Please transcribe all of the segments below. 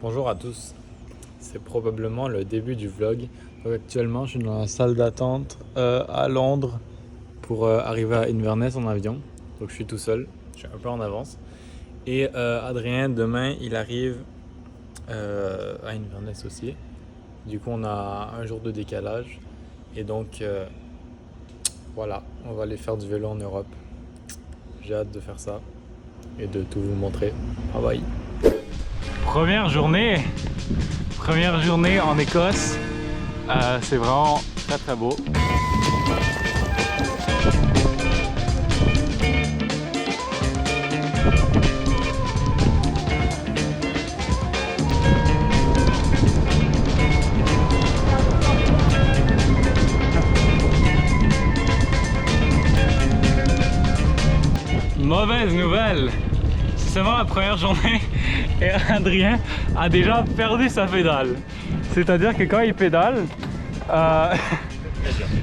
Bonjour à tous, c'est probablement le début du vlog. Donc actuellement je suis dans la salle d'attente à Londres pour arriver à Inverness en avion. Donc je suis tout seul, je suis un peu en avance. Et Adrien demain il arrive à Inverness aussi. Du coup on a un jour de décalage. Et donc voilà, on va aller faire du vélo en Europe. J'ai hâte de faire ça et de tout vous montrer. Bye bye. Première journée en Écosse, c'est vraiment très très beau. Mauvaise nouvelle, c'est seulement la première journée et Adrien a déjà perdu sa pédale. C'est-à-dire que quand il pédale,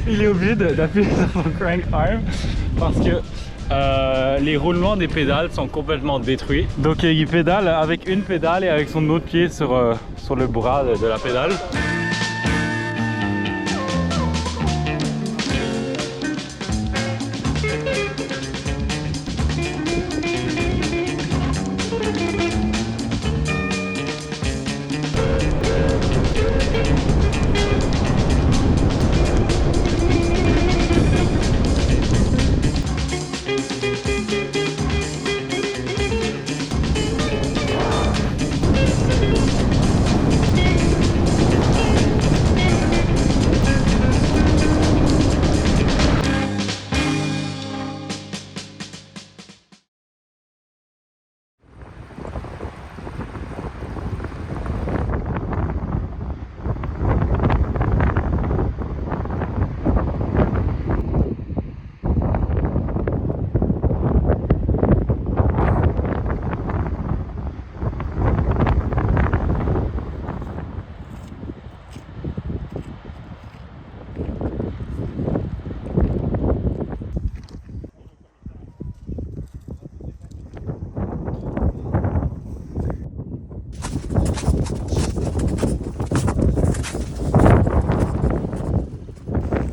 il est obligé d'appuyer sur son crank arm parce que les roulements des pédales sont complètement détruits. Donc il pédale avec une pédale et avec son autre pied sur le bras de la pédale.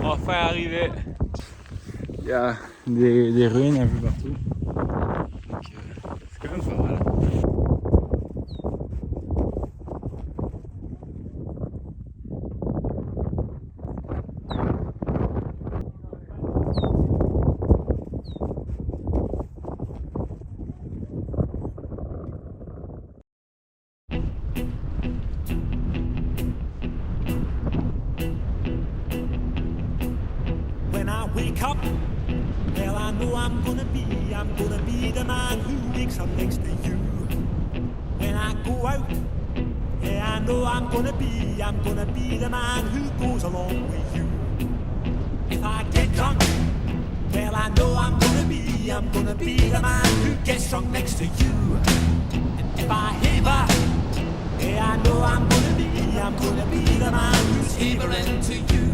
Enfin arrivé. Il y a des ruines un peu partout. Donc c'est quand même pas mal. When I wake up, well I know I'm gonna be the man who wakes up next to you. When I go out, yeah I know I'm gonna be the man who goes along with you. If I get drunk, well I know I'm gonna be the man who gets drunk next to you. And if I haver, yeah I know I'm gonna be the man who's havering to you.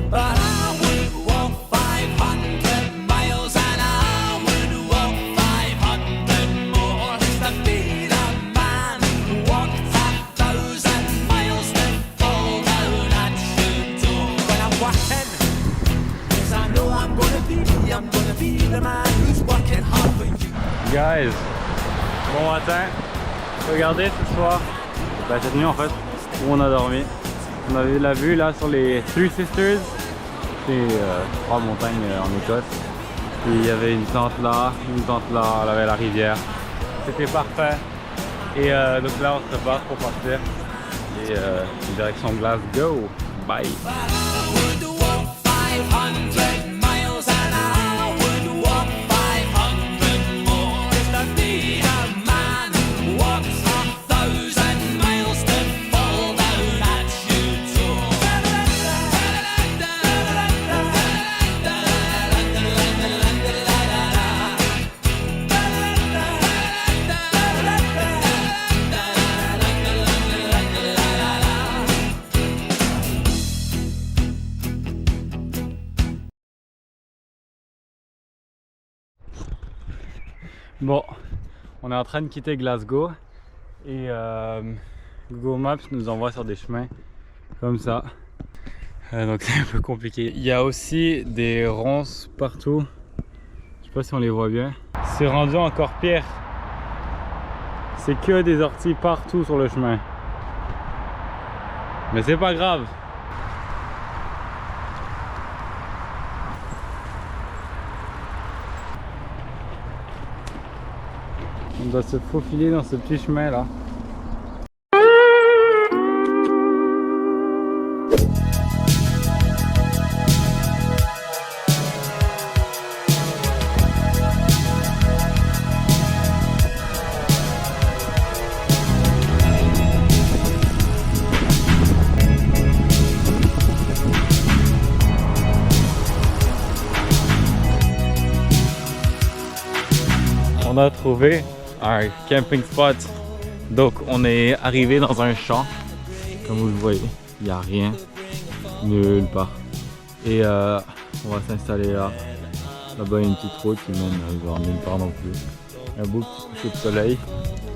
But I would walk 500 miles and I would walk 500 more just to be the man who walked 1,000 miles to fall down at your door. When I'm working, yes I know I'm gonna be the man who's working hard for you. Guys, bon matin. Regardez ce soir, cette nuit en fait, où on a dormi. On avait la vue là sur les Three Sisters, c'est 3 montagnes en Écosse. Et il y avait une tente là, on avait la rivière. C'était parfait. Et donc là on se prépare pour partir. Et direction Glasgow. Bye! But I would walk 500 miles and I would walk 500 more just to be the man who walks 1,000 miles to fall down at your door. Bon, on est en train de quitter Glasgow Et Google Maps nous envoie sur des chemins comme ça. Donc c'est un peu compliqué. Il y a aussi des ronces partout. Je sais pas si on les voit bien. C'est rendu encore pire. C'est que des orties partout sur le chemin. Mais c'est pas grave. On doit se faufiler dans ce petit chemin là. On a trouvé un camping spot. Donc on est arrivé dans un champ. Comme vous le voyez, il n'y a rien nulle part. Et on va s'installer là. Là-bas il y a une petite route qui mène vers nulle part non plus. Un beau petit coucher de soleil.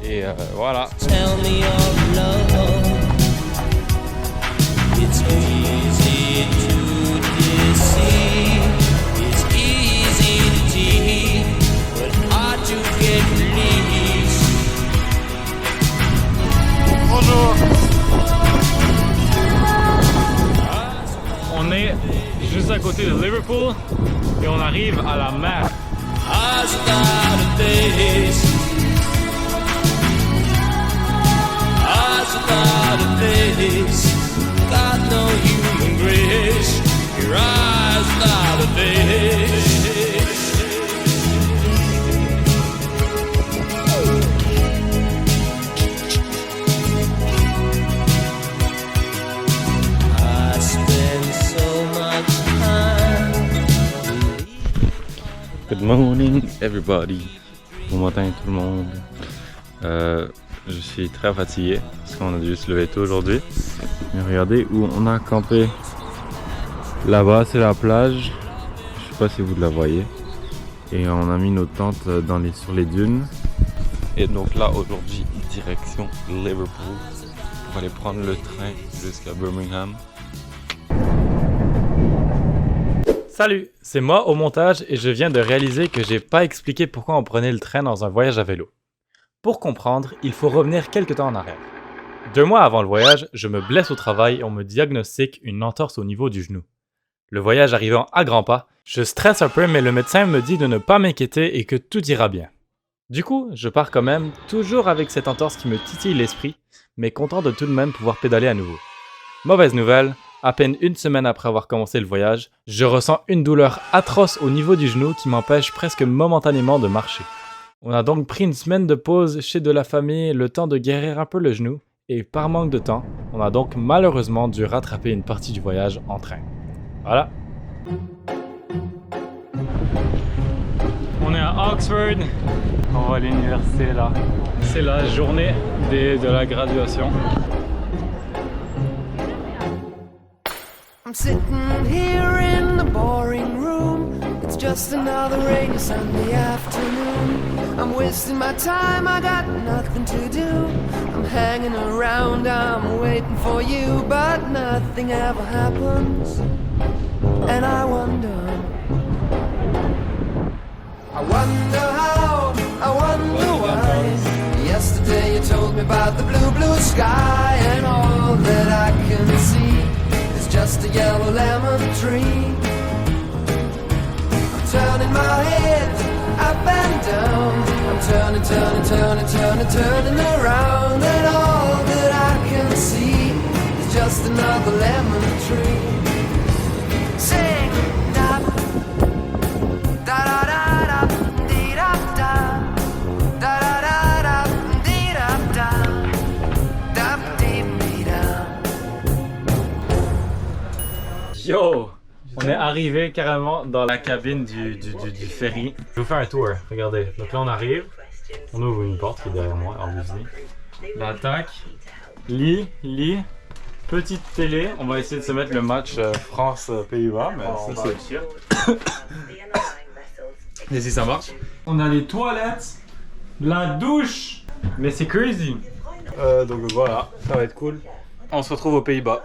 Et voilà. Tell me of love. It's easy to deceive. It's easy to cheat, but hard to get released. Bonjour. On est juste à côté de Liverpool et on arrive à la mer. Eyes without a face. Eyes without a face. Got no human grace. Your eyes without a face. I spend so much time. Good morning everybody. Bon matin tout le monde. Je suis très fatigué parce qu'on a dû se lever tôt aujourd'hui. Mais regardez où on a campé. Là-bas c'est la plage. Je sais pas si vous la voyez. Et on a mis nos tentes sur les dunes. Et donc là aujourd'hui direction Liverpool pour aller prendre le train jusqu'à Birmingham. Salut, c'est moi au montage et je viens de réaliser que j'ai pas expliqué pourquoi on prenait le train dans un voyage à vélo. Pour comprendre, il faut revenir quelque temps en arrière. 2 mois avant le voyage, je me blesse au travail et on me diagnostique une entorse au niveau du genou. Le voyage arrivant à grands pas, je stresse un peu mais le médecin me dit de ne pas m'inquiéter et que tout ira bien. Du coup, je pars quand même, toujours avec cette entorse qui me titille l'esprit, mais content de tout de même pouvoir pédaler à nouveau. Mauvaise nouvelle, à peine 1 semaine après avoir commencé le voyage, je ressens une douleur atroce au niveau du genou qui m'empêche presque momentanément de marcher. On a donc pris une semaine de pause chez de la famille, le temps de guérir un peu le genou, et par manque de temps, on a donc malheureusement dû rattraper une partie du voyage en train. Voilà. On est à Oxford, on va à l'université là. C'est la journée de la graduation. I'm sitting here in the boring room. It's just another rainy Sunday afternoon. I'm wasting my time, I got nothing to do. I'm hanging around, I'm waiting for you, but nothing ever happens. And I wonder how, I wonder why. Yesterday you told me about the blue, blue sky, and all that I can see is just a yellow lemon tree. I'm turning my head up and down. I'm turning around, and all that I can see is just another lemon tree. Sing da da da da da dee da da da da da dee da da da dee dee da. Yo! On est arrivé carrément dans la cabine du ferry. Je vais vous faire un tour, regardez. Donc là on arrive, on ouvre une porte qui est derrière moi, en Disney. Là tac, lit, petite télé. On va essayer de se mettre le match France-Pays-Bas, mais ça c'est sûr. Et si ça marche. On a les toilettes, la douche. Mais c'est crazy. Donc voilà, ça va être cool. On se retrouve aux Pays-Bas.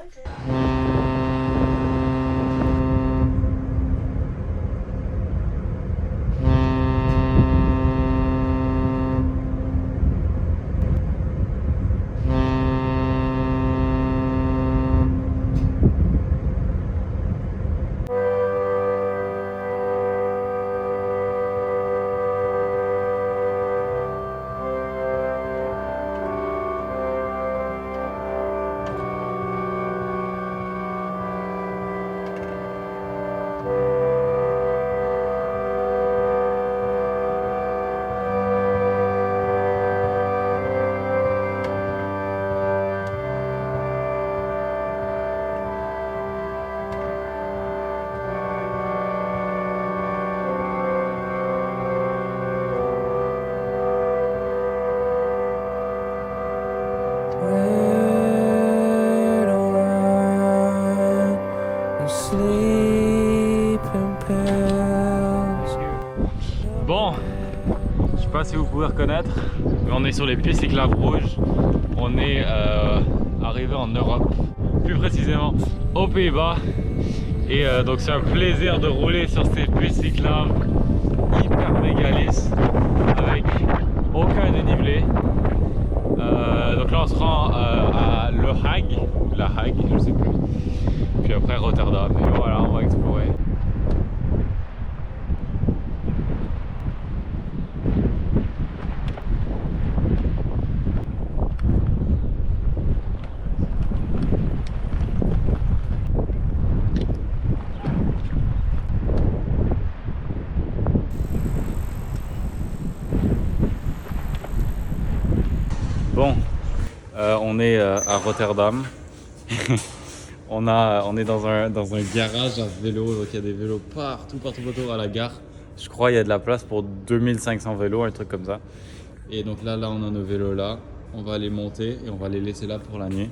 Red wine and sleeping pills. Bon, je sais pas si vous pouvez reconnaître, mais on est sur les pistes cyclables rouges. On est arrivé en Europe, plus précisément aux Pays-Bas. Et donc c'est un plaisir de rouler sur ces pistes cyclables hyper méga lisses, avec aucun dénivelé. Donc là on se rend à Le Hague, La Hague, je sais plus. Puis après Rotterdam, et voilà, on va explorer. Bon, on est à Rotterdam. on est dans un garage à vélo, donc il y a des vélos partout à la gare. Je crois qu'il y a de la place pour 2500 vélos, un truc comme ça. Et donc là on a nos vélos là. On va les monter et on va les laisser là pour la nuit.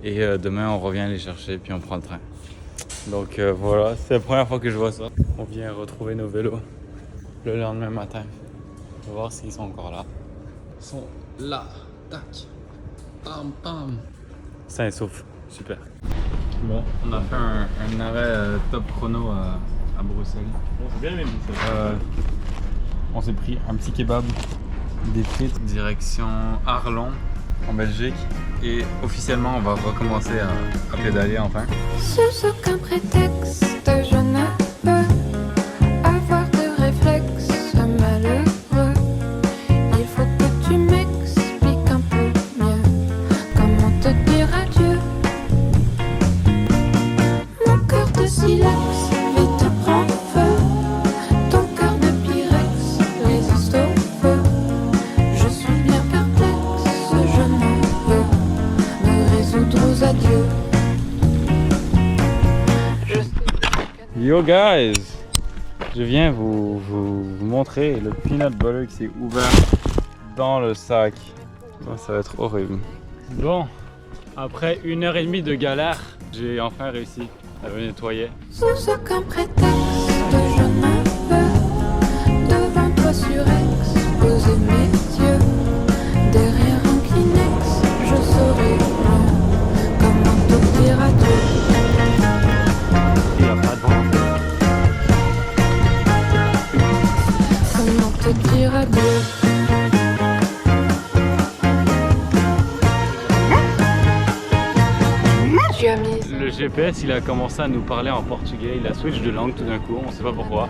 Et demain on revient les chercher puis on prend le train. Donc voilà, c'est la première fois que je vois ça. On vient retrouver nos vélos le lendemain matin. On va voir s'ils sont encore là. Ils sont là. Tac. Pam pam. Sain et sauf. Super. Bon, on a fait un arrêt top chrono à Bruxelles. Bon, c'est bien aimé ça. On s'est pris un petit kebab, des frites, direction Arlon en Belgique. Et officiellement, on va recommencer à pédaler enfin. Sous aucun prétexte, je ne peux avoir de réflexe malheureux. Il faut que tu m'expliques un peu mieux comment te dire adieu. Mon cœur de silex vite prend feu. Ton cœur de pyrex résiste au feu. Je suis bien perplexe, je ne veux me résoudre aux adieux. Yo guys! Je viens vous montrer le peanut butter qui s'est ouvert dans le sac. Oh, ça va être horrible. Bon, après 1h30 de galère, j'ai enfin réussi à le nettoyer. Sous aucun prétexte, je ne veux devant toi surex poser mes yeux. Derrière un Kleenex, je saurai mieux comment te dire adieu. Il a pas de vent. Comment te dire adieu. Tu as mis Le GPS, il a commencé à nous parler en portugais. Il a switch de langue tout d'un coup, on sait pas pourquoi.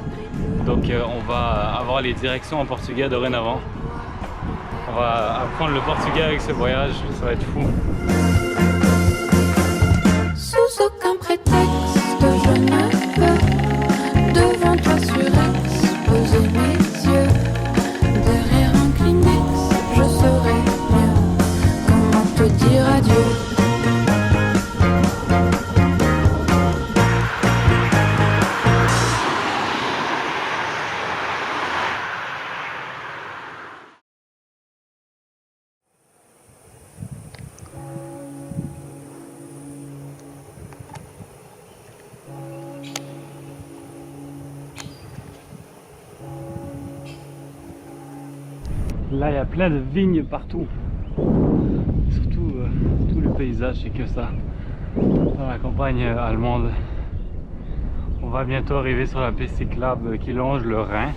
Donc on va avoir les directions en portugais dorénavant. On va apprendre le portugais avec ce voyage, ça va être fou. sous aucun prétexte, je ne veux devant toi surex poser mes yeux. Derrière un Kleenex, je saurai mieux comment te dire adieu. Là, il y a plein de vignes partout. paysage, c'est que ça. Dans la campagne allemande. On va bientôt arriver sur la piste cyclable qui longe le Rhin.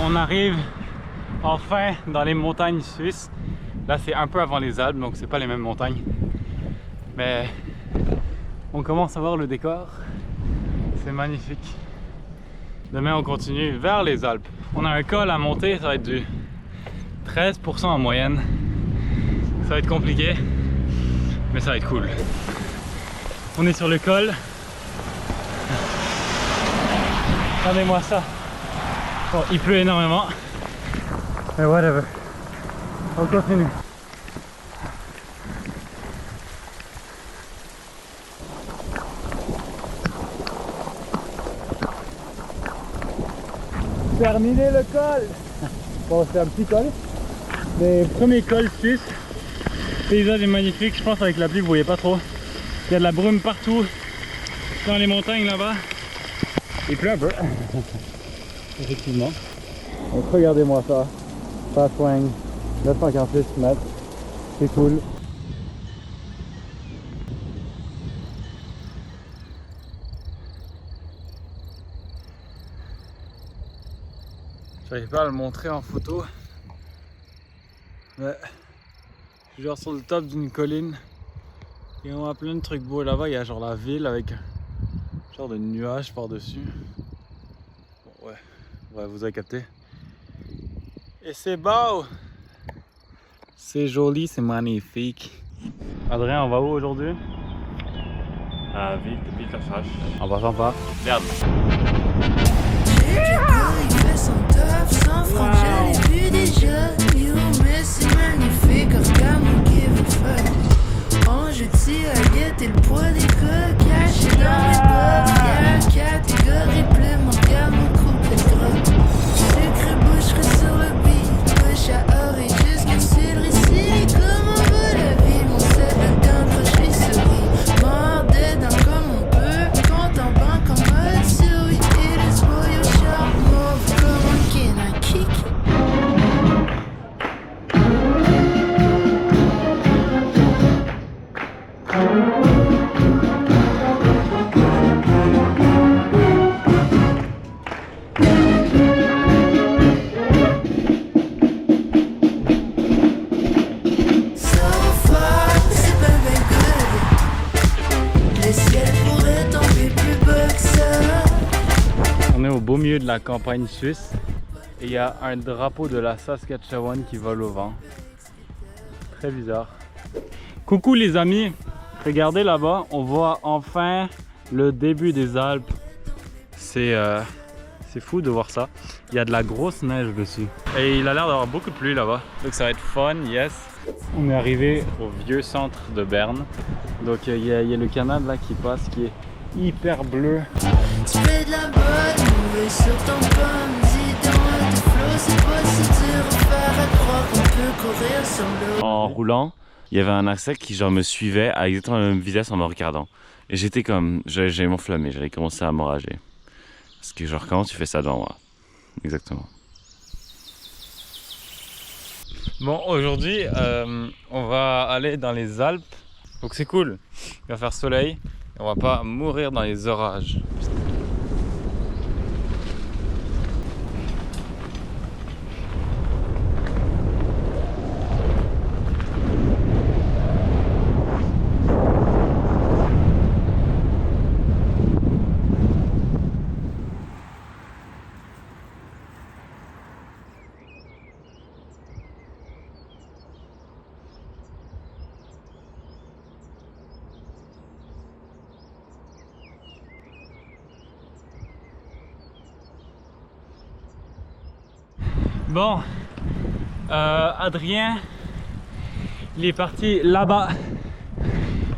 On arrive enfin dans les montagnes suisses. Là c'est un peu avant les Alpes, donc c'est pas les mêmes montagnes. Mais on commence à voir le décor. C'est magnifique. Demain on continue vers les Alpes. On a un col à monter, ça va être du 13% en moyenne. Ça va être compliqué, mais ça va être cool. On est sur le col. Regardez-moi ça. Bon, il pleut énormément. Mais whatever. On continue. Terminé le col. Bon, c'est un petit col. Les premiers cols suisses. Le paysage est magnifique. Je pense avec la pluie vous voyez pas trop. Il y a de la brume partout. Dans les montagnes là-bas. Il pleut un peu. Effectivement. Donc regardez-moi ça. Ça swing. 946 mètres. C'est cool. J'arrive pas à le montrer en photo. Mais je suis genre sur le top d'une colline. Et on a plein de trucs beaux là-bas. Il y a genre la ville avec un genre de nuages par-dessus. Bon, ouais, vous avez capté. Et c'est beau! C'est joli, c'est magnifique. Adrien, on va où aujourd'hui? À Vitersach. On va sympa. Merde. Il fait son top, sans francs, je l'ai vu déjà. Yo, mais c'est magnifique, regarde mon give a fuck. En jeu de cigarette et le poids des coques cachés dans les bottes. Fier, catégorie pleine, regarde mon couple de drogue. Sucre boucherie sur le beat, bouche à oreille jusqu'à sur le récit. Comment va la vie, mon set de dents, je suis souris. Mort dedans comme on peut, compte en banque en mode survie. It is for your sharp move, comme un kin, un kick. On est au beau milieu de la campagne suisse et il y a un drapeau de la Saskatchewan qui vole au vent. Très bizarre. Coucou les amis, regardez là-bas, on voit enfin le début des Alpes. C'est fou de voir ça. Il y a de la grosse neige dessus. Et il a l'air d'avoir beaucoup de pluie là-bas. Donc ça va être fun, yes. On est arrivé au vieux centre de Berne. Donc il y a le canal là qui passe qui est hyper bleu. Tu fais de la bonne nouvelle sur ton pomme. Dis dans le flow, c'est pas si dur à faire à croire qu'on peut courir sur l'eau. En roulant, il y avait un accès qui genre me suivait à exactement la même vitesse en me regardant. Et j'étais comme, j'allais m'enflammer, j'allais commencer à m'enrager. Parce que genre comment tu fais ça devant moi? Exactement. Bon, aujourd'hui, on va aller dans les Alpes. Donc c'est cool. Il va faire soleil. Et on va pas mourir dans les orages. Bon, Adrien, il est parti là-bas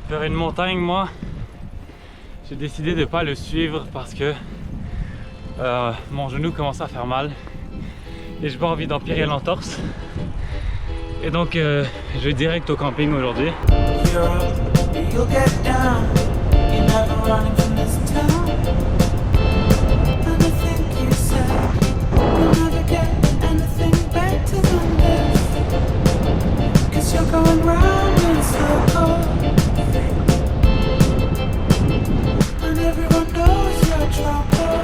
vers une montagne. Moi, j'ai décidé de ne pas le suivre parce que mon genou commence à faire mal et j'ai pas envie d'empirer l'entorse. Et donc, je vais direct au camping aujourd'hui. You'll get down, you never running from this town. And I think you said you'll never get anything better than this. 'Cause you're going round in circles, and everyone knows you're trouble.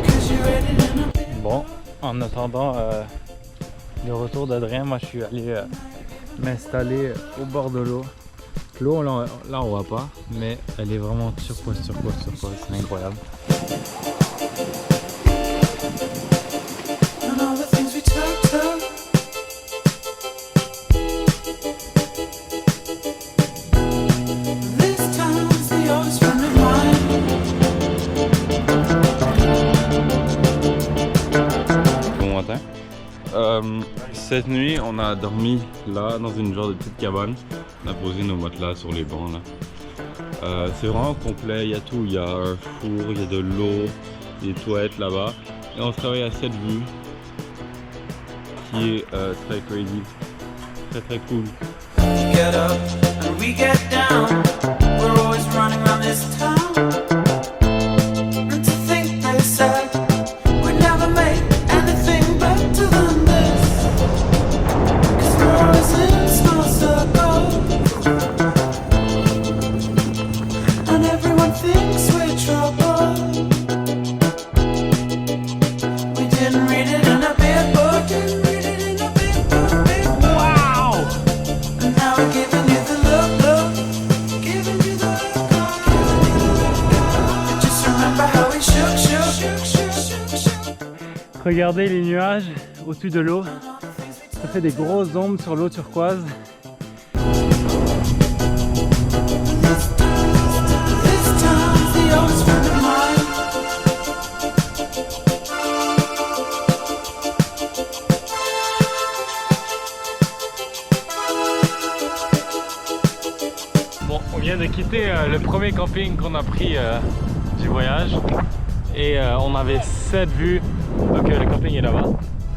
'Cause you're ready in a bit. Bon, en attendant le retour d'Adrien, moi je suis allé m'installer au bord de l'eau. L'eau là on voit pas, mais elle est vraiment turquoise, c'est incroyable. And all the things we talked of. This town's the oldest friend of mine. Bon matin. Cette nuit, on a dormi là, dans une genre de petite cabane. On a posé nos matelas sur les bancs là. C'est vraiment complet, il y a tout. Il y a un four, il y a de l'eau, des toilettes là-bas. Et on se travaille à cette vue qui est très crazy, très cool. We get up and we get down. We're always running around this town. And to think they said we'd never make anything better than this. 'Cause we're always in small circles, and everyone thinks we're trouble. We didn't read it in a big book. Didn't read it in a big book. Wow! And now we're giving you the look, giving you the look. And just remember how we shook. Regardez les nuages au-dessus de l'eau, ça fait des grosses ombres sur l'eau turquoise. This town's the oldest friend of mine. Bon, on vient de quitter le premier camping qu'on a pris du voyage et on avait cette vue, donc le camping est là-bas.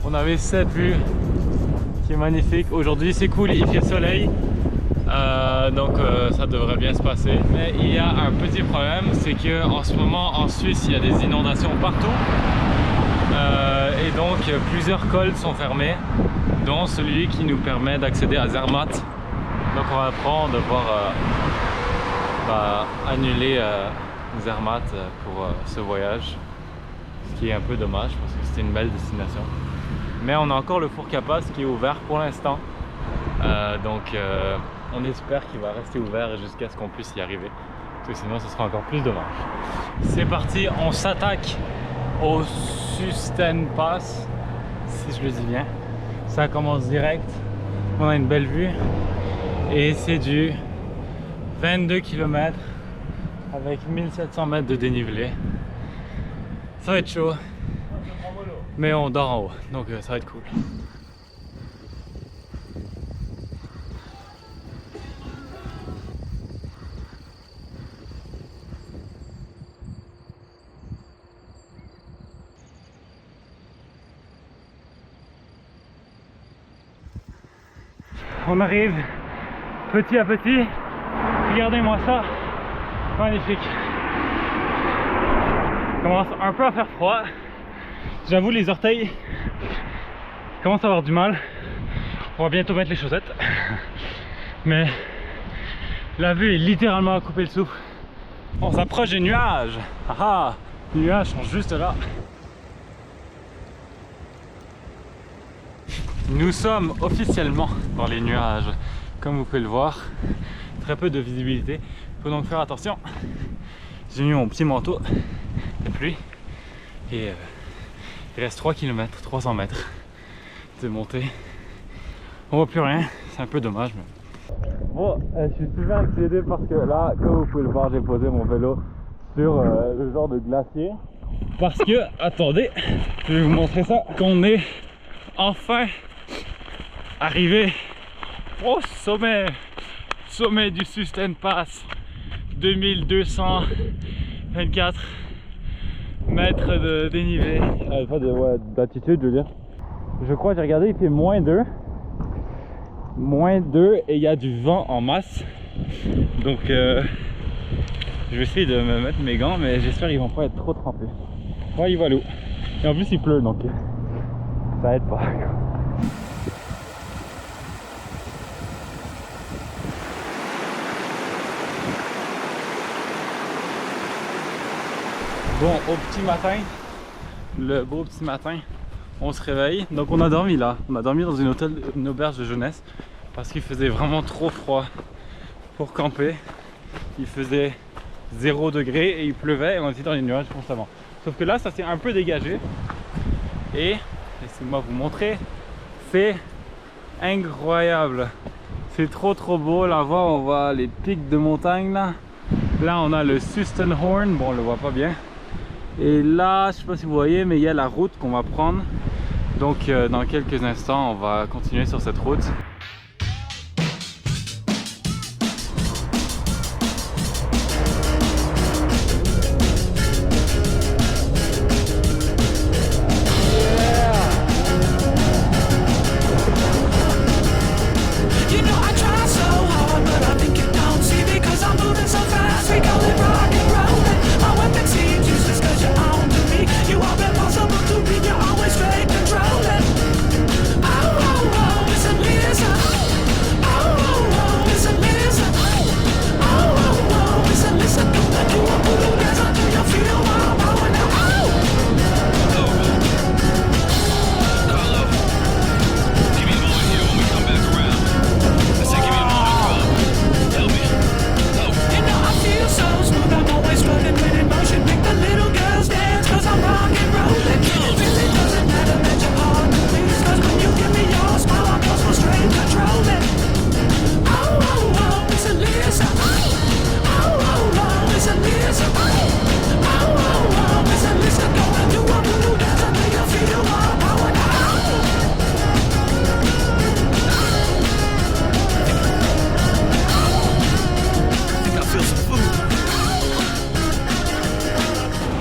On avait cette vue qui est magnifique. Aujourd'hui c'est cool, il fait soleil, donc ça devrait bien se passer. Mais il y a un petit problème, c'est que en ce moment en Suisse il y a des inondations partout et donc plusieurs cols sont fermés, dont celui qui nous permet d'accéder à Zermatt. Donc on va prendre devoir annuler Zermatt pour ce voyage, ce qui est un peu dommage parce que c'était une belle destination. Mais on a encore le four Capas qui est ouvert pour l'instant, donc on espère qu'il va rester ouvert jusqu'à ce qu'on puisse y arriver, parce que sinon ce sera encore plus dommage. C'est parti, on s'attaque au Susten Pass, si je le dis bien. Ça commence direct, on a une belle vue et c'est du 22 km avec 1700 mètres de dénivelé. Ça va être chaud, mais on dort en haut, donc ça va être cool. On arrive petit à petit. Regardez-moi ça, magnifique. Il commence un peu à faire froid. J'avoue, les orteils commencent à avoir du mal. On va bientôt mettre les chaussettes. Mais la vue est littéralement à couper le souffle. On s'approche des nuages. Ah ah, les nuages sont juste là. Nous sommes officiellement dans les nuages. Comme vous pouvez le voir, très peu de visibilité. Il faut donc faire attention. J'ai mis mon petit manteau de pluie et il reste 3 km, 300 mètres de montée. On voit plus rien, c'est un peu dommage. Mais... Bon, je suis super excité parce que là, comme vous pouvez le voir, j'ai posé mon vélo sur le genre de glacier. Parce que, attendez, je vais vous montrer ça, qu'on est enfin arrivé au sommet du Susten Pass, 2224 mètres de dénivelé, pas d'altitude je veux dire. Je crois, j'ai regardé, il fait -2 et il y a du vent en masse. Donc je vais essayer de me mettre mes gants, mais j'espère qu'ils vont pas être trop trempés. Ouais, il va l'eau. Et en plus il pleut, donc ça aide pas. Bon, au petit matin, le beau petit matin, on se réveille. Donc on a dormi là, on a dormi dans une auberge de jeunesse parce qu'il faisait vraiment trop froid pour camper. Il faisait 0 degré et il pleuvait et on était dans les nuages constamment. Sauf que là, ça s'est un peu dégagé et laissez-moi vous montrer, c'est incroyable. C'est trop beau, là-bas on voit les pics de montagne là. Là on a le Sustenhorn, bon on le voit pas bien. Et là, je sais pas si vous voyez, mais il y a la route qu'on va prendre. Donc dans quelques instants, on va continuer sur cette route. You know I try so hard, but I think you don't see me 'cause I'm moving so fast. We call it rock and rollin'. My weapon seems useless 'cause you're on to me. You are impossible to beat, you're always straight controlling. Oh, oh, oh, it's a listen. Oh, oh, oh, it's a listen. Oh, oh, oh, it's a listen. Gonna do a voodoo dance until you feel my power now. Oh! You know I feel so smooth, I'm always floating with emotion. Make the little girls dance 'cause I'm rock and rollin'. It really doesn't matter that you're hard to please, 'cause when you give me your smile, I go so straight controlling. Oh, oh, oh, it's a listen. Oh, oh, oh, it's a listen. Oh, oh, oh, it's a listen. Gonna do a voodoo dance until you feel my power now.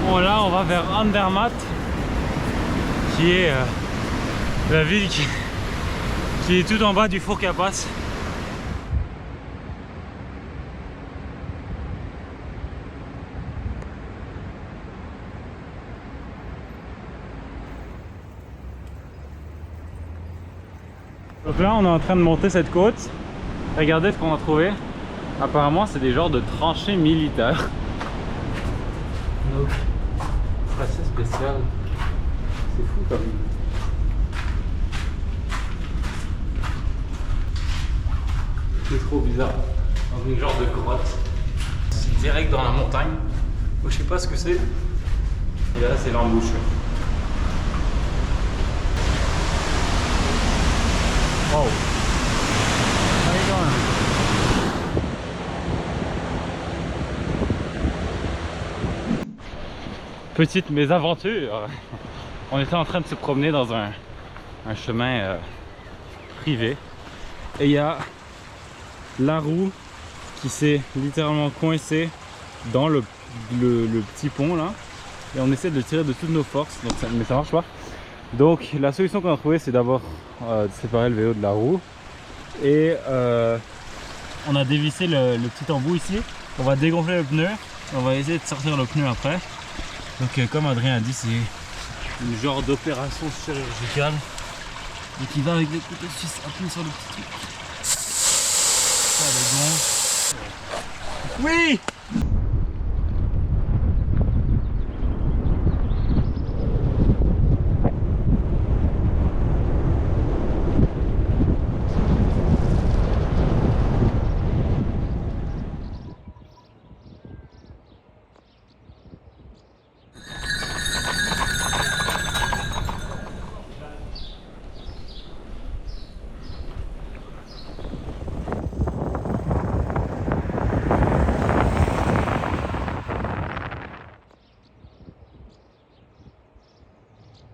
Bon là on va vers Andermatt qui est la ville qui est tout en bas du Four Capas. Donc là on est en train de monter cette côte. Regardez ce qu'on a trouvé. Apparemment c'est des genres de tranchées militaires. Donc c'est assez spécial. C'est fou quand même. C'est trop bizarre. Dans une genre de grotte. C'est direct dans la montagne. Moi je sais pas ce que c'est. Et là c'est l'embouchure. Wow. How you going? Petite mésaventure. On était en train de se promener dans un chemin privé et il y a la roue qui s'est littéralement coincée dans le petit pont là et on essaie de le tirer de toutes nos forces, donc mais ça marche pas. Donc la solution qu'on a trouvée c'est d'abord de séparer le vélo de la roue et on a dévissé le petit embout ici. On va dégonfler le pneu, on va essayer de sortir le pneu après. Donc comme Adrien a dit, c'est une genre d'opération chirurgicale. Donc il va avec les couteaux suisses appuyer sur le petit truc. Ça le gonfle. Oui!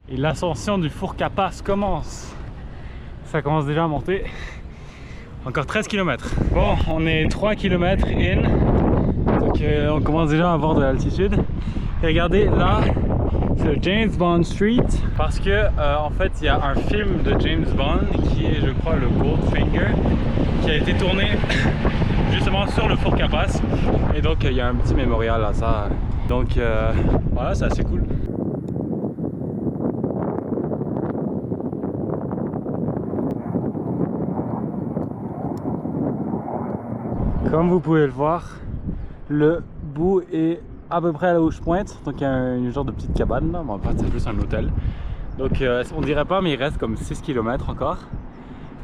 Et l'ascension du Four Capas commence. Ça commence déjà à monter. Encore 13 km. Bon, on est 3 km in. Donc on commence déjà à avoir de l'altitude. Et regardez là, c'est James Bond Street. Parce que en fait, il y a un film de James Bond qui est, je crois, le Goldfinger, qui a été tourné justement directement sur le four Capas. Et donc il y a un petit mémorial à ça. Donc voilà, c'est assez cool. Comme vous pouvez le voir, le bout est à peu près là où je pointe. Donc il y a une genre de petite cabane là, mais en fait c'est plus un hôtel. Donc on dirait pas, mais il reste comme 6 km encore.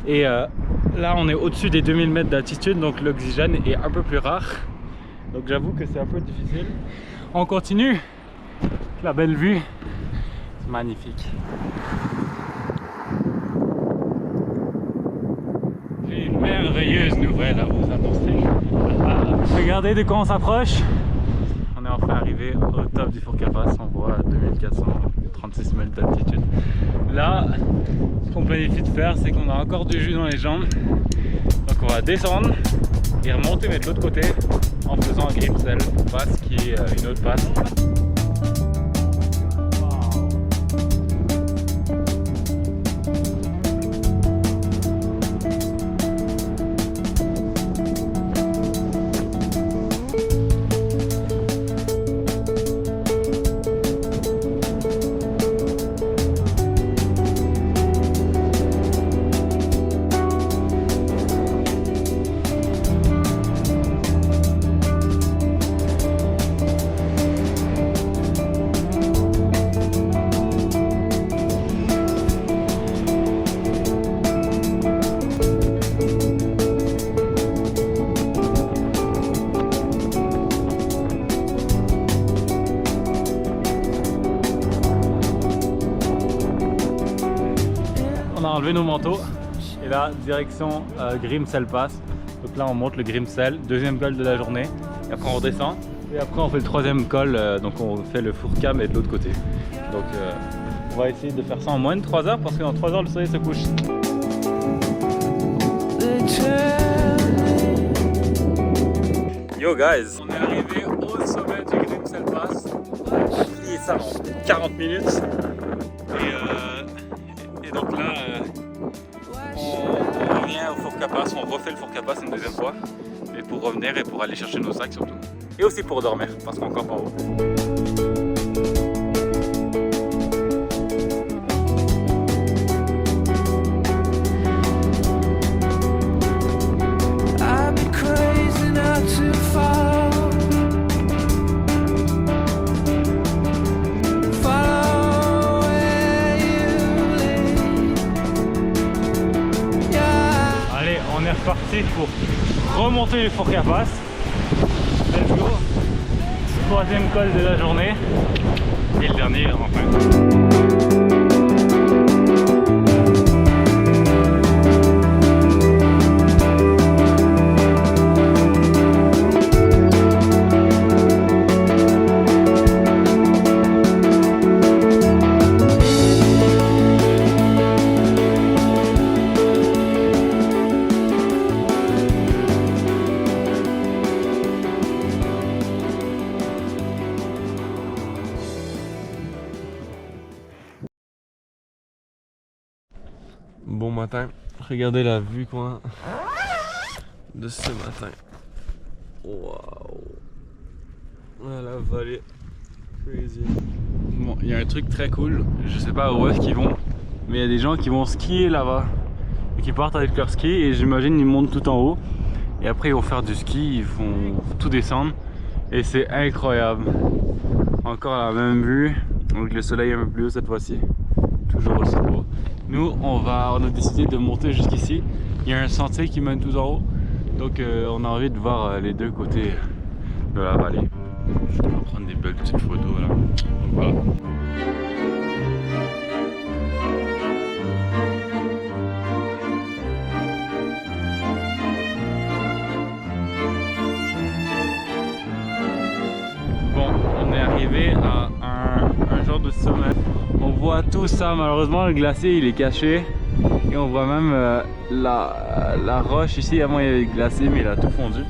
Et là on est au-dessus des 2000 mètres d'altitude, donc l'oxygène est un peu plus rare. Donc j'avoue que c'est un peu difficile. On continue. La belle vue, c'est magnifique. J'ai une merveilleuse nouvelle à vous annoncer. Regardez de quoi on s'approche. On est enfin arrivé au top du four Capas. On voit 2436 mètres d'altitude. Là, ce qu'on planifie de faire, c'est qu'on a encore du jus dans les jambes. Donc on va descendre et remonter mais de l'autre côté en faisant un Grimsel pass qui est une autre passe. On a enlevé nos manteaux et là direction Grimsel Pass. Donc là on monte le Grimsel, deuxième col de la journée, et après on redescend et après on fait le troisième col, donc on fait le Fourca mais de l'autre côté. Donc on va essayer de faire ça en moins de 3 heures parce que dans 3 heures le soleil se couche. Yo guys, on est arrivé au sommet du Grimsel Pass. Et ça en 40 minutes. Et donc là, on revient au four Capas, on refait le four Capas une deuxième fois. Et pour revenir et pour aller chercher nos sacs surtout. Et aussi pour dormir, parce qu'on campe en haut. On est reparti pour remonter le four Capas. Let's go. Troisième col de la journée et le dernier enfin. Bon matin, regardez la vue qu'on a de ce matin. Waouh! La vallée, crazy. Bon, il y a un truc très cool, je sais pas où est-ce qu'ils vont, mais il y a des gens qui vont skier là-bas et qui partent avec leur ski et j'imagine ils montent tout en haut et après ils vont faire du ski, ils vont tout descendre et c'est incroyable. Encore la même vue, avec le soleil un peu plus haut cette fois-ci, toujours aussi beau. Nous on a décidé de monter jusqu'ici, il y a un sentier qui mène tout en haut, donc on a envie de voir les deux côtés de la vallée. Je vais prendre des belles petites photos là. Donc voilà. Bon, on est arrivé à un genre de sommet. On voit tout ça, malheureusement le glacier il est caché. Et on voit même la roche ici, avant il y avait glacé mais il a tout fondu.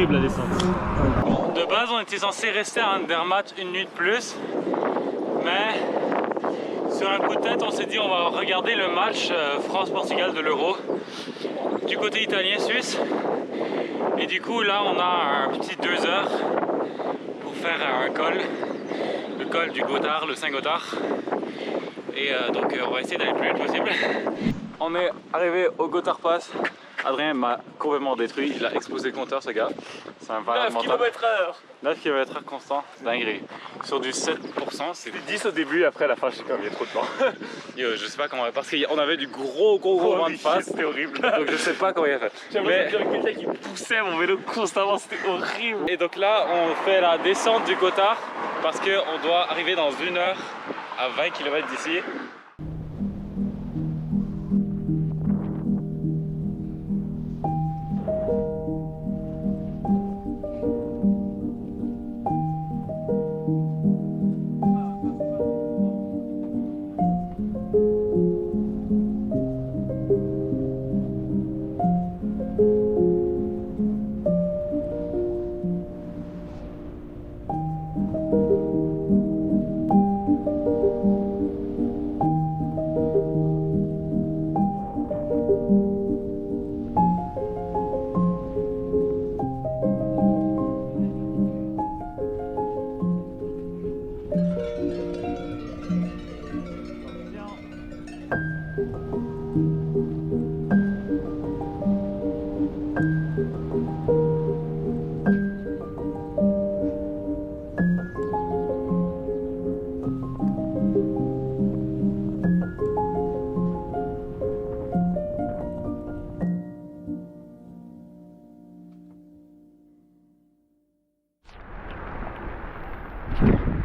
horrible la descente. Bon, de base, on était censé rester à Andermatt une nuit de plus, mais sur un coup de tête, on s'est dit on va regarder le match France-Portugal de l'Euro du côté italien-suisse. Et du coup, là, on a un petit 2 heures pour faire un col, le col du Gothard, le Saint-Gothard. Et donc, on va essayer d'aller le plus vite possible. On est arrivé au Gothard Pass. Adrien m'a complètement détruit, il a explosé le compteur, ce gars. C'est un malade mental. 9 km/h. 9 km/h constant, c'est dinguerie. Sur du 7%, c'est 10 au début, après à la fin, je sais pas, il y a trop de temps. Yo, je sais pas comment, parce qu'on avait du gros vent de face. C'était horrible. Donc je sais pas comment il a fait. J'avais quelqu'un qui poussait mon vélo constamment, c'était horrible. Et donc là, on fait la descente du Gothard parce qu'on doit arriver dans 1 heure à 20 km d'ici.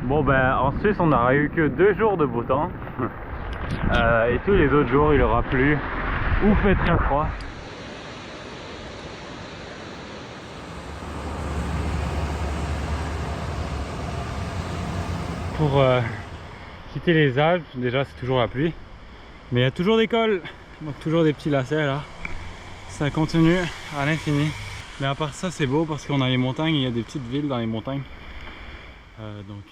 Bon ben en Suisse on n'aura eu que 2 jours de beau temps et tous les autres jours il aura plu ou fait très froid. Pour quitter les Alpes, déjà c'est toujours la pluie, mais il y a toujours des cols, donc toujours des petits lacets là, ça continue à l'infini. Mais à part ça c'est beau parce qu'on a les montagnes, il y a des petites villes dans les montagnes. Donc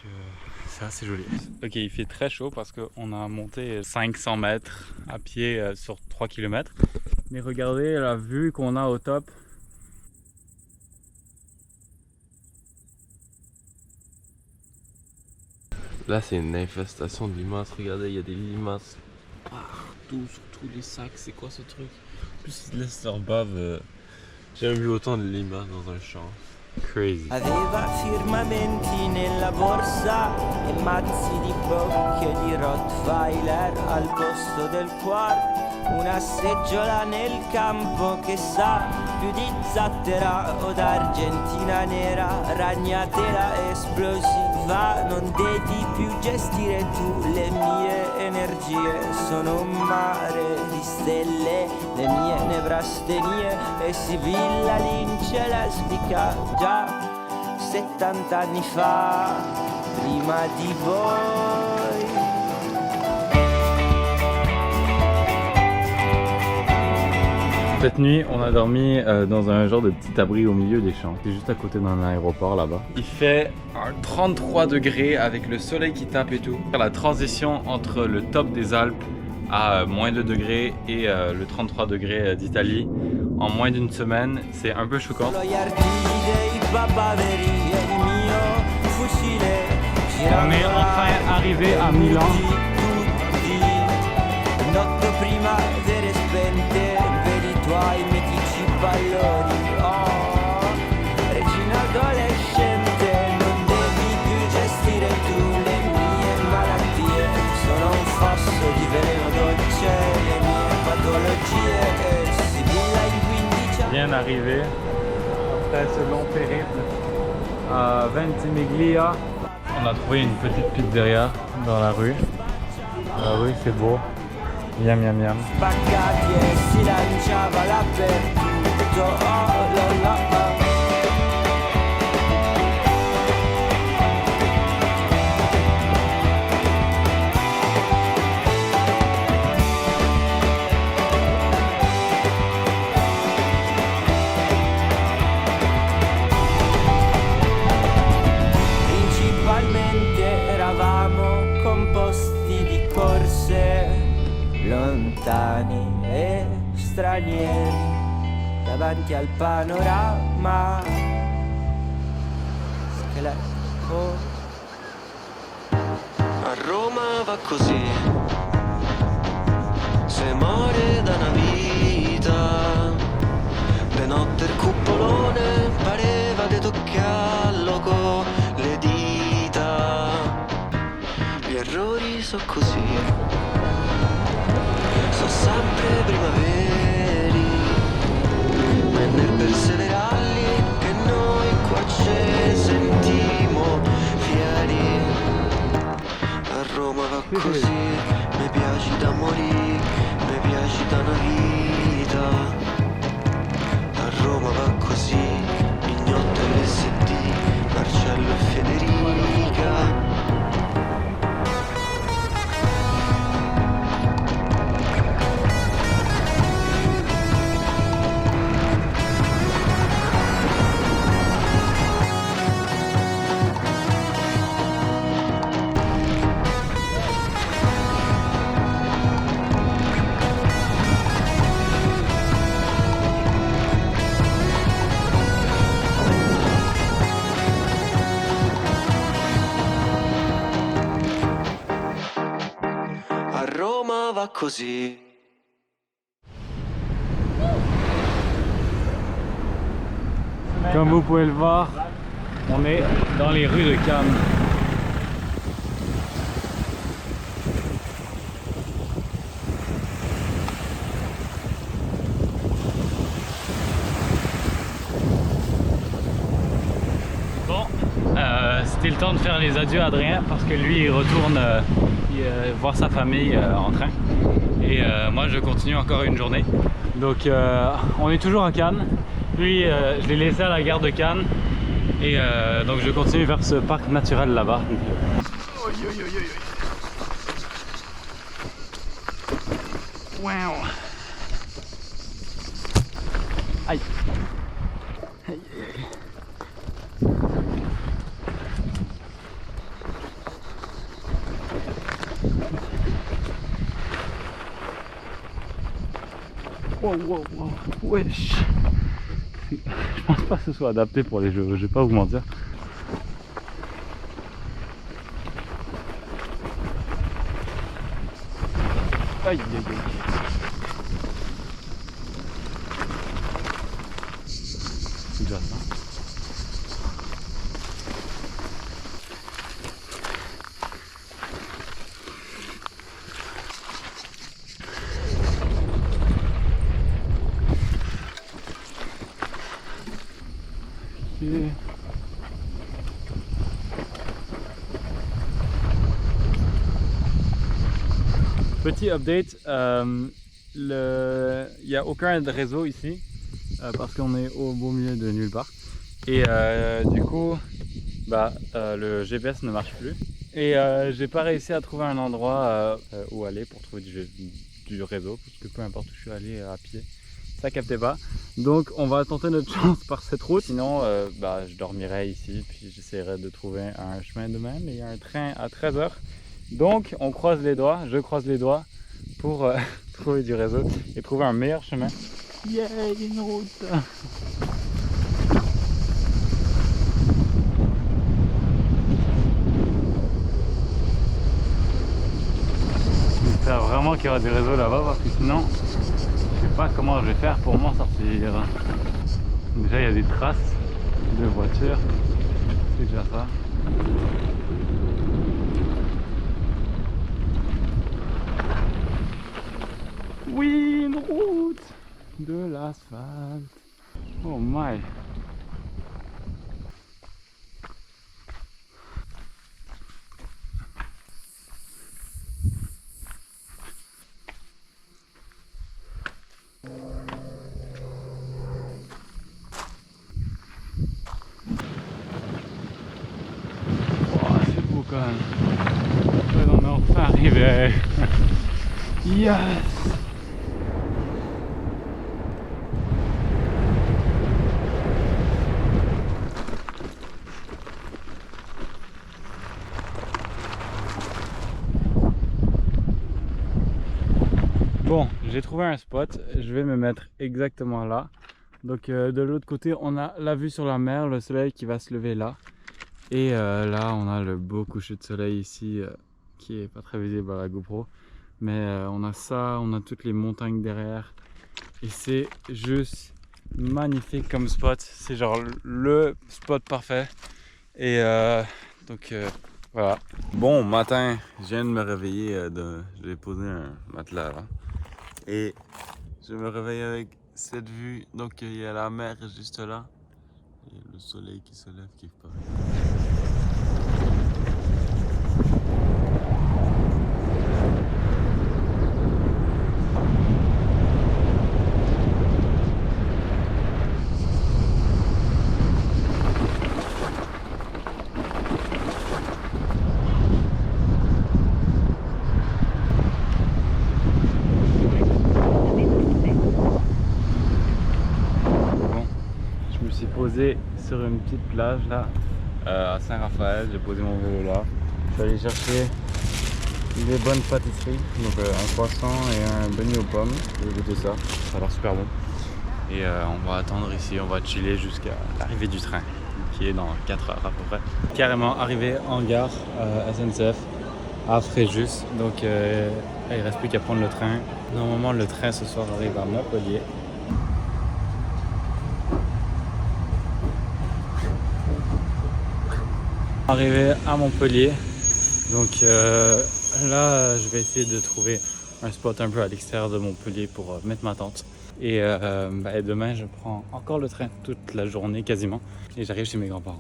c'est assez joli. Ok, il fait très chaud parce qu'on a monté 500 mètres à pied sur 3 km. Mais regardez la vue qu'on a au top. Là, c'est une infestation de limaces. Regardez, il y a des limaces partout sur tous les sacs. C'est quoi ce truc? En plus, ils laissent leur bave. J'ai jamais vu autant de limaces dans un champ. Crazy. Aveva firmamenti nella borsa e mazzi di bocche di Rottweiler al posto del quarto. Una seggiola nel campo che sa più di zattera o d'argentina nera. Ragnatela esplosiva, non devi più gestire tu le mie energie. Sono un mare di stelle, le mie nevrastenie e Sibilla lince lesbica già 70 anni fa, prima di voi. Cette nuit, on a dormi dans un genre de petit abri au milieu des champs. C'est juste à côté d'un aéroport là-bas. Il fait 33 degrés avec le soleil qui tape et tout. La transition entre le top des Alpes à moins 2 degrés et le 33 degrés d'Italie en moins d'une semaine, c'est un peu choquant. On est enfin arrivé à Milan. Tuoi mitici pallori, oh, regina adolescente, non devi più gestire tu le mie malattie, sono un fosso di veleno dolce, le mie patologie, Sibilla in 15 anni. Bien arrivé après ce long périple à Ventimiglia. On a trouvé une petite pizzeria dans la rue. Ah oui, c'est beau. Miam miam miam. Spaccati e si lanciava dappertutto, oh la la. italiani e stranieri davanti al panorama. Scheletro. A Roma va così, se muore da una vita, de notte il cupolone pareva di toccarlo con le dita. Gli errori so così, so sempre primaveri, ma è nel perseverarli che noi qua ci sentimo fieri. A Roma va così, mi piaci da morire, mi piaci da una vita. A Roma va così, Mignotto e l'SD, Marcello e Federica. A Roma va così. Comme vous pouvez le voir, on est dans les rues de Cannes. Bon, c'était le temps de faire les adieux à Adrien parce que lui il retourne voir sa famille en train. Et moi je continue encore une journée. Donc on est toujours à Cannes. Lui je l'ai laissé à la gare de Cannes. Et donc je continue vers ce parc naturel là-bas. Wow. Aïe. Aïe, aïe, aïe. Wow, wow, wow, wesh. Je pense pas que ce soit adapté pour les jeux, je vais pas vous mentir. Aïe, aïe, aïe. C'est déjà ça. Petit update, il n'y a aucun réseau ici parce qu'on est au beau milieu de nulle part et du coup le GPS ne marche plus et j'ai pas réussi à trouver un endroit où aller pour trouver du réseau parce que peu importe où je suis allé à pied ça captait pas, donc on va tenter notre chance par cette route, sinon je dormirai ici puis j'essaierai de trouver un chemin demain, mais il y a un train à 13h. Donc on croise les doigts, je croise les doigts pour trouver du réseau et trouver un meilleur chemin. Yeah, une route. J'espère vraiment qu'il y aura du réseau là-bas parce que sinon je sais pas comment je vais faire pour m'en sortir. Déjà il y a des traces de voitures, c'est déjà ça. Oui, une route, de l'asphalte. Oh my. Oh, c'est beau quand même. On est enfin arrivé. Yes. Bon, j'ai trouvé un spot, je vais me mettre exactement là. Donc de l'autre côté, on a la vue sur la mer, le soleil qui va se lever là. Et là, on a le beau coucher de soleil ici, qui est pas très visible à la GoPro. Mais on a ça, on a toutes les montagnes derrière. Et c'est juste magnifique comme spot. C'est genre le spot parfait. Et donc voilà. Bon matin, je viens de me réveiller, j'ai posé un matelas là. Et je me réveille avec cette vue. Donc il y a la mer juste là. Et le soleil qui se lève quelque part. Posé sur une petite plage là à Saint-Raphaël, j'ai posé mon vélo là. Je suis allé chercher des bonnes pâtisseries, donc un croissant et un beignet aux pommes. Je vais goûter ça, ça a l'air super bon. Et on va attendre ici, on va chiller jusqu'à l'arrivée du train qui est dans 4 heures à peu près. Carrément arrivé en gare SNCF à Fréjus, donc il reste plus qu'à prendre le train. Normalement le train ce soir arrive à Montpellier. Arrivé à Montpellier, donc là je vais essayer de trouver un spot un peu à l'extérieur de Montpellier pour mettre ma tente. Et demain je prends encore le train toute la journée quasiment et j'arrive chez mes grands-parents.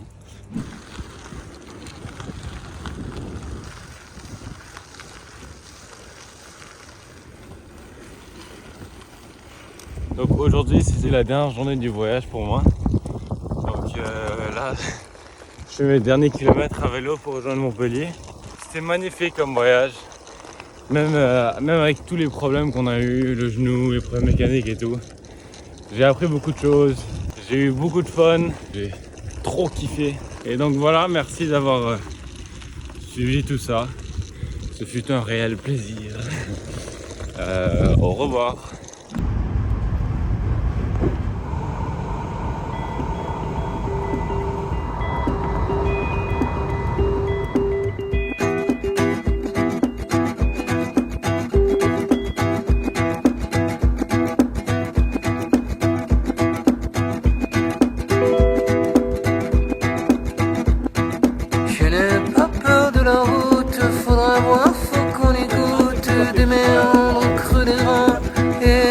Donc aujourd'hui c'était la dernière journée du voyage pour moi. Donc là je fais mes derniers kilomètres à vélo pour rejoindre Montpellier. C'était magnifique comme voyage. Même avec tous les problèmes qu'on a eu, le genou, les problèmes mécaniques et tout. J'ai appris beaucoup de choses. J'ai eu beaucoup de fun. J'ai trop kiffé. Et donc voilà, merci d'avoir suivi tout ça. Ce fut un réel plaisir. Au revoir. Faudra voir, faut qu'on écoute des méandres creux des reins et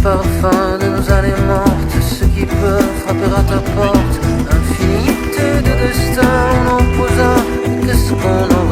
parfum de nos années mortes, ce qui peut frapper à ta porte. Infinité de destins, on opposa, qu'est-ce qu'on